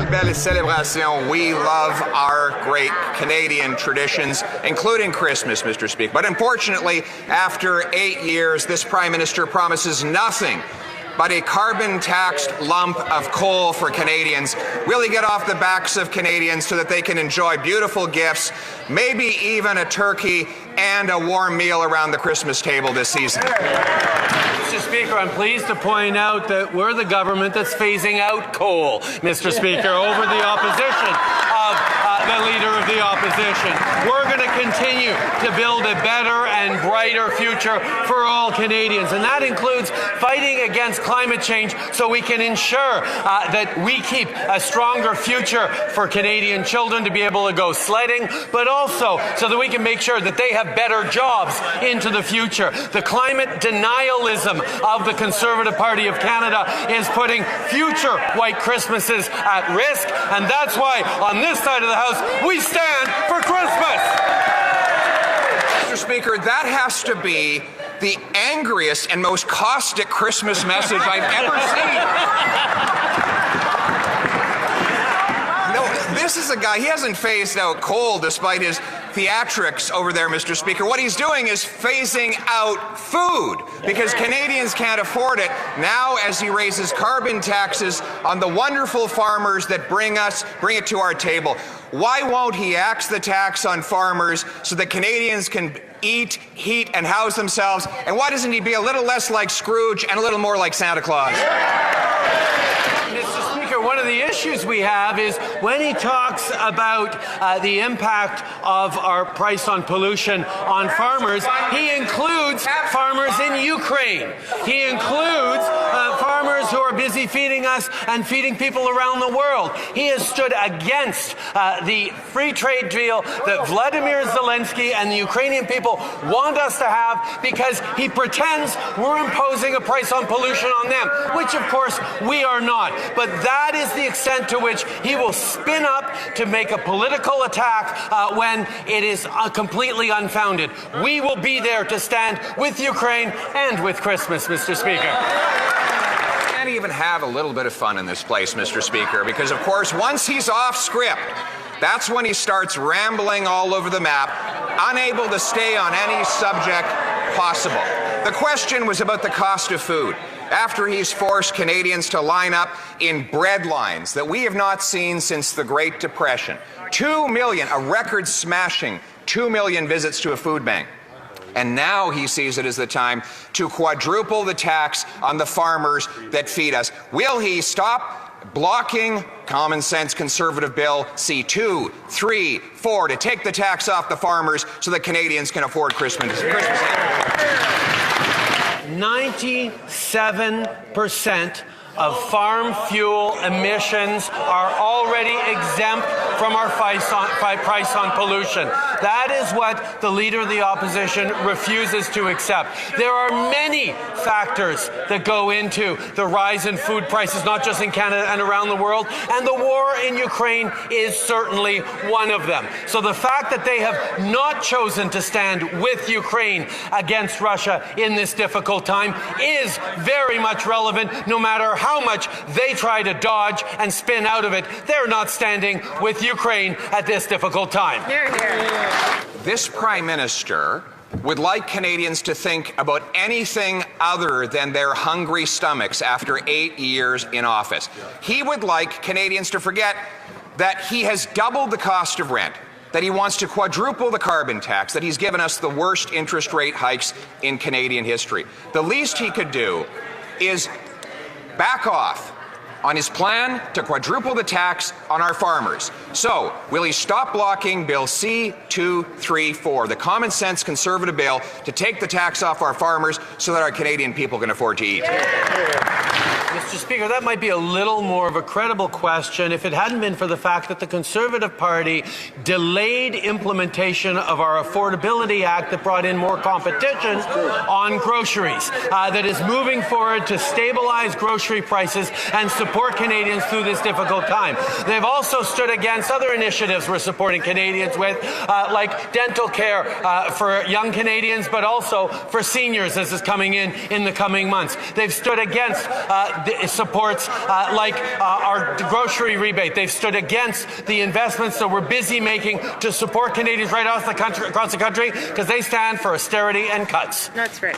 belle célébration. We love our great Canadian traditions, including Christmas, Mr. Speaker. But unfortunately, after 8 years, this Prime Minister promises nothing but a carbon-taxed lump of coal for Canadians. Will he get off the backs of Canadians so that they can enjoy beautiful gifts, maybe even a turkey and a warm meal around the Christmas table this season? Mr. Speaker, I'm pleased to point out that we're the government that's phasing out coal, Mr. Speaker, over the opposition of the Leader of the Opposition. We're going to continue to build a better and brighter future for all Canadians, and that includes fighting against climate change so we can ensure that we keep a stronger future for Canadian children to be able to go sledding, but also so that we can make sure that they have better jobs into the future. The climate denialism of the Conservative Party of Canada is putting future white Christmases at risk, and that's why on this side of the House we stand for Christmas. Mr. Speaker, that has to be the angriest and most caustic Christmas message I've ever seen. No, this is a guy, he hasn't phased out coal despite his theatrics over there, Mr. Speaker. What he's doing is phasing out food because Canadians can't afford it now as he raises carbon taxes on the wonderful farmers that bring it to our table. Why won't he axe the tax on farmers so that Canadians can eat, heat, and house themselves? And why doesn't he be a little less like Scrooge and a little more like Santa Claus? Mr. Speaker, one of the issues we have is when he talks about the impact of our price on pollution on farmers, he includes farmers in Ukraine. He includes farmers who are busy feeding us and feeding people around the world. He has stood against the free trade deal that Vladimir Zelensky and the Ukrainian people want us to have because he pretends we're imposing a price on pollution on them, which of course we are not. But that is the extent to which he will spin up to make a political attack when it is completely unfounded. We will be there to stand with Ukraine and with Christmas, Mr. Speaker. Can't even have a little bit of fun in this place, Mr. Speaker, because of course once he's off script, that's when he starts rambling all over the map, unable to stay on any subject possible. The question was about the cost of food. After he's forced Canadians to line up in bread lines that we have not seen since the Great Depression. 2 million, a record-smashing 2 million visits to a food bank. And now he sees it as the time to quadruple the tax on the farmers that feed us. Will he stop blocking common sense Conservative Bill C2, 3, 4 to take the tax off the farmers so that Canadians can afford Christmas? 97% of farm fuel emissions are already exempt from our price on pollution. That is what the Leader of the Opposition refuses to accept. There are many factors that go into the rise in food prices, not just in Canada and around the world, and the war in Ukraine is certainly one of them. So the fact that they have not chosen to stand with Ukraine against Russia in this difficult time is very much relevant, no matter how much they try to dodge and spin out of it. They're not standing with Ukraine at this difficult time. Hear, hear. This Prime Minister would like Canadians to think about anything other than their hungry stomachs after 8 years in office. He would like Canadians to forget that he has doubled the cost of rent, that he wants to quadruple the carbon tax, that he's given us the worst interest rate hikes in Canadian history. The least he could do is back off on his plan to quadruple the tax on our farmers. So, will he stop blocking Bill C-234, the common sense Conservative bill to take the tax off our farmers so that our Canadian people can afford to eat? Mr. Speaker, that might be a little more of a credible question if it hadn't been for the fact that the Conservative Party delayed implementation of our Affordability Act that brought in more competition on groceries, that is moving forward to stabilize grocery prices and support Canadians through this difficult time. They've also stood against other initiatives we're supporting Canadians with, like dental care for young Canadians, but also for seniors as is coming in the coming months. They've stood against supports like our grocery rebate. They've stood against the investments that we're busy making to support Canadians right across the country because they stand for austerity and cuts. That's right.